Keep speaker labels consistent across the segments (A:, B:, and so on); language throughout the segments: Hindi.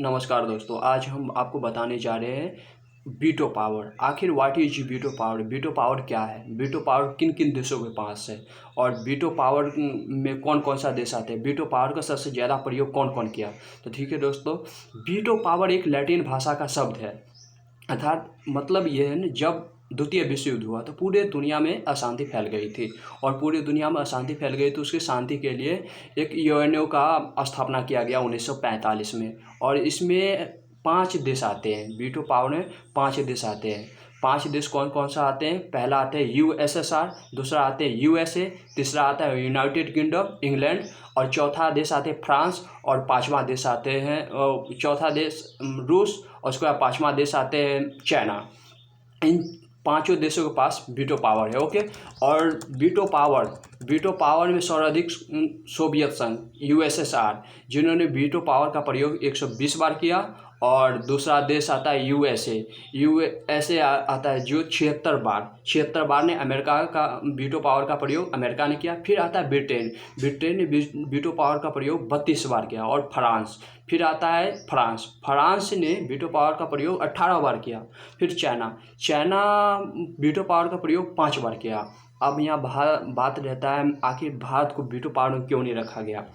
A: नमस्कार दोस्तों, आज हम आपको बताने जा रहे हैं वीटो पावर। आखिर what is veto power? Veto power क्या है? वीटो पावर किन किन देशों के पास है और वीटो पावर में कौन कौन सा देश आते हैं? वीटो पावर का सबसे ज़्यादा प्रयोग कौन कौन किया? तो ठीक है दोस्तों, वीटो पावर एक लैटिन भाषा का शब्द है। अर्थात मतलब ये है न, जब द्वितीय विश्व युद्ध हुआ तो पूरे दुनिया में अशांति फैल गई थी और पूरी दुनिया में अशांति फैल गई तो उसकी शांति के लिए एक यूएनओ का स्थापना किया गया 1945 में। और इसमें 5 देश आते हैं। वीटो पावर में 5 देश आते हैं। 5 देश कौन कौन सा आते हैं? पहला आते हैं यूएसएसआर, दूसरा आते हैं यूएसए, तीसरा आता है यूनाइटेड किंगडम इंग्लैंड, और चौथा देश आते हैं फ्रांस, और पाँचवा देश आते हैं चौथा देश रूस, और उसके बाद पाँचवा देश आते हैं चाइना। इन पांचों देशों के पास वीटो पावर है। ओके। और वीटो पावर में सर्वाधिक सोवियत संघ यूएसएसआर, जिन्होंने वीटो पावर का प्रयोग 120 बार किया। और दूसरा देश आता है यूएसए आता है जो 76 बार ने अमेरिका का वीटो पावर का प्रयोग अमेरिका ने किया। फिर आता है ब्रिटेन ने वीटो पावर का प्रयोग 32 बार किया। और फिर आता है फ्रांस ने वीटो पावर का प्रयोग 18 बार किया। फिर चाइना वीटो पावर का प्रयोग 5 बार किया। अब यहाँ बात रहता है, आखिर भारत को वीटो पावर में क्यों नहीं रखा गया?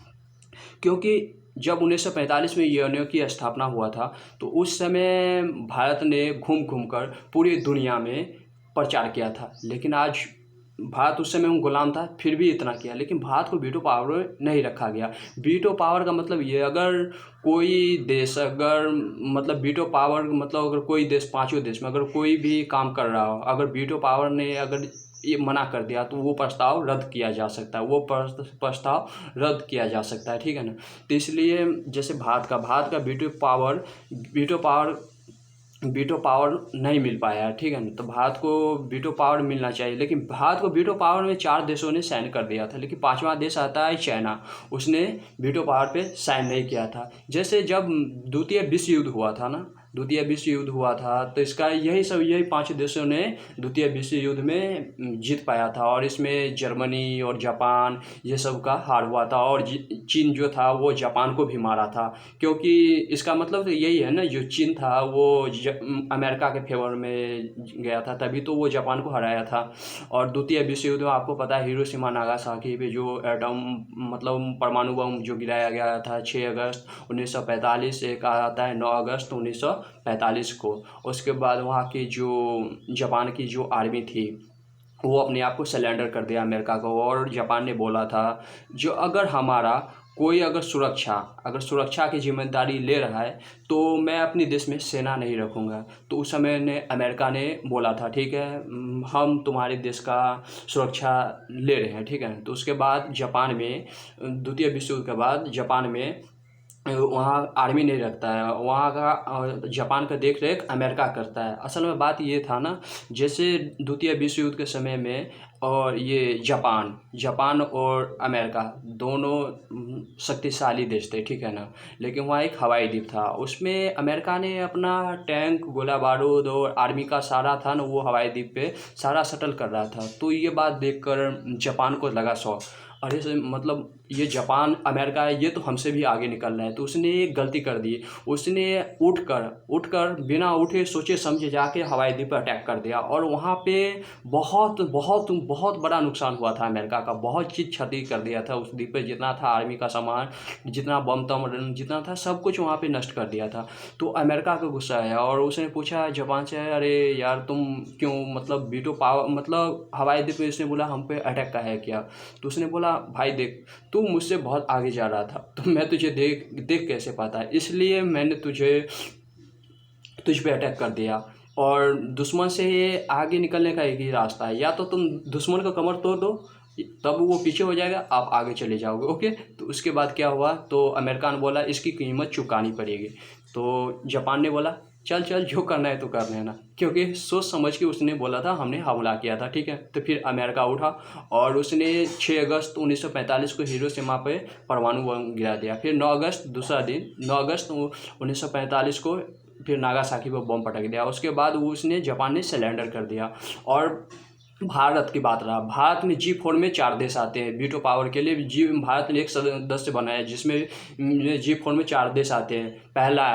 A: क्योंकि जब 1945 में यूएनओ की स्थापना हुआ था तो उस समय भारत ने घूम कर पूरी दुनिया में प्रचार किया था। लेकिन आज भारत उस समय गुलाम था, फिर भी इतना किया, लेकिन भारत को वीटो पावर में नहीं रखा गया। वीटो पावर का मतलब ये, अगर कोई देश वीटो पावर मतलब अगर कोई देश, पांचों देश में अगर कोई भी काम कर रहा हो, अगर वीटो पावर ने अगर ये मना कर दिया तो वो प्रस्ताव रद्द किया जा सकता है। ठीक है ना। तो इसलिए जैसे भारत का वीटो पावर नहीं मिल पाया, ठीक है ना। तो भारत को वीटो पावर मिलना चाहिए, लेकिन भारत को वीटो पावर में 4 देशों ने साइन कर दिया था, लेकिन 5वां देश आता है चाइना, उसने वीटो पावर पे साइन नहीं किया था। जैसे जब द्वितीय विश्व युद्ध हुआ था तो इसका यही 5 देशों ने द्वितीय विश्व युद्ध में जीत पाया था। और इसमें जर्मनी और जापान ये सब का हार हुआ था, और चीन जो था वो जापान को भी मारा था। क्योंकि इसका मतलब तो यही है ना, जो चीन था वो अमेरिका के फेवर में गया था, तभी तो वो जापान को हराया था। और द्वितीय विश्व युद्ध में आपको पता है हिरोशिमा नागासाकी पे जो एटम परमाणु बम जो गिराया गया था 6 अगस्त 1945, एक आता है 9 अगस्त 1945 को। उसके बाद वहाँ की जो जापान की जो आर्मी थी वो अपने आप को सरेंडर कर दिया अमेरिका को। और जापान ने बोला था जो अगर हमारा कोई अगर सुरक्षा की जिम्मेदारी ले रहा है तो मैं अपने देश में सेना नहीं रखूँगा। तो उस समय ने अमेरिका ने बोला था ठीक है, हम तुम्हारे देश का सुरक्षा ले रहे हैं, ठीक है। तो उसके बाद जापान में द्वितीय विश्व युद्ध के बाद जापान में वहाँ आर्मी नहीं रखता है, वहाँ का जापान का देख रेख अमेरिका करता है। असल में बात ये था ना, जैसे द्वितीय विश्व युद्ध के समय में और ये जापान और अमेरिका दोनों शक्तिशाली देश थे, ठीक है ना। लेकिन वहाँ एक हवाई द्वीप था, उसमें अमेरिका ने अपना टैंक, गोला बारूद और आर्मी का सारा था ना, वो हवाई द्वीप पे सारा शटल कर रहा था। तो ये बात देखकर जापान को लगा शौक, अरे मतलब ये जापान अमेरिका है, ये तो हमसे भी आगे निकल रहा है। तो उसने एक गलती कर दी, उसने उठकर बिना उठे सोचे समझे जाके हवाई द्वीप पर अटैक कर दिया। और वहाँ पे बहुत बहुत बहुत बड़ा नुकसान हुआ था अमेरिका का, बहुत चीज़ क्षति कर दिया था उस द्वीप पे। जितना था आर्मी का सामान, जितना बम जितना था सब कुछ वहाँ पे नष्ट कर दिया था। तो अमेरिका को गुस्सा आया और उसने पूछा जापान से, अरे यार तुम क्यों वीटो पावर हवाई द्वीप पे, उसने बोला हम पे अटैक का है क्या? तो उसने बोला भाई देख, तू मुझसे बहुत आगे जा रहा था तो मैं तुझे देख कैसे पाता, इसलिए मैंने तुझ पे अटैक कर दिया। और दुश्मन से आगे निकलने का एक ही रास्ता है, या तो तुम दुश्मन का कमर तोड़ दो, तब वो पीछे हो जाएगा, आप आगे चले जाओगे। ओके। तो उसके बाद क्या हुआ, तो अमेरिका ने बोला इसकी कीमत चुकानी पड़ेगी। तो जापान ने बोला चल जो करना है तो कर लेना, क्योंकि सोच समझ के उसने बोला था, हमने हमला किया था, ठीक है। तो फिर अमेरिका उठा और उसने 6 अगस्त 1945 को हिरोशिमा पे परमाणु बम गिरा दिया। फिर 9 अगस्त 1945 को फिर नागासाकी पर बम पटक दिया। उसके बाद उसने जापान ने सरेंडर कर दिया। और भारत की बात रहा, भारत में G4 में 4 देश आते हैं वीटो पावर के लिए। भारत ने एक सदस्य बनाया जिसमें G4 में 4 देश आते हैं। पहला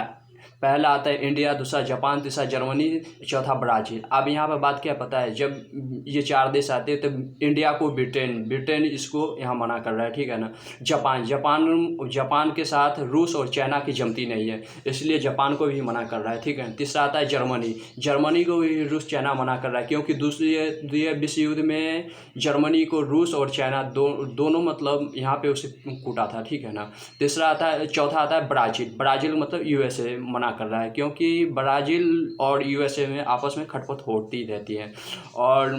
A: पहला आता है इंडिया, दूसरा जापान, तीसरा जर्मनी, चौथा ब्राज़ील। अब यहाँ पर बात क्या पता है, जब ये 4 देश आते हैं तो इंडिया को ब्रिटेन इसको यहाँ मना कर रहा है, ठीक है ना। जापान के साथ रूस और चाइना की जमती नहीं है, इसलिए जापान को भी मना कर रहा है, ठीक है। तीसरा आता है जर्मनी को भी रूस चाइना मना कर रहा है, क्योंकि द्वितीय विश्व युद्ध में जर्मनी को रूस और चाइना दोनों मतलब यहाँ पे उसे कूटा था, ठीक है ना। चौथा आता है ब्राज़ील मतलब यूएसए मना कर रहा है, क्योंकि ब्राज़ील और यूएसए में आपस में खटपट होती रहती है। और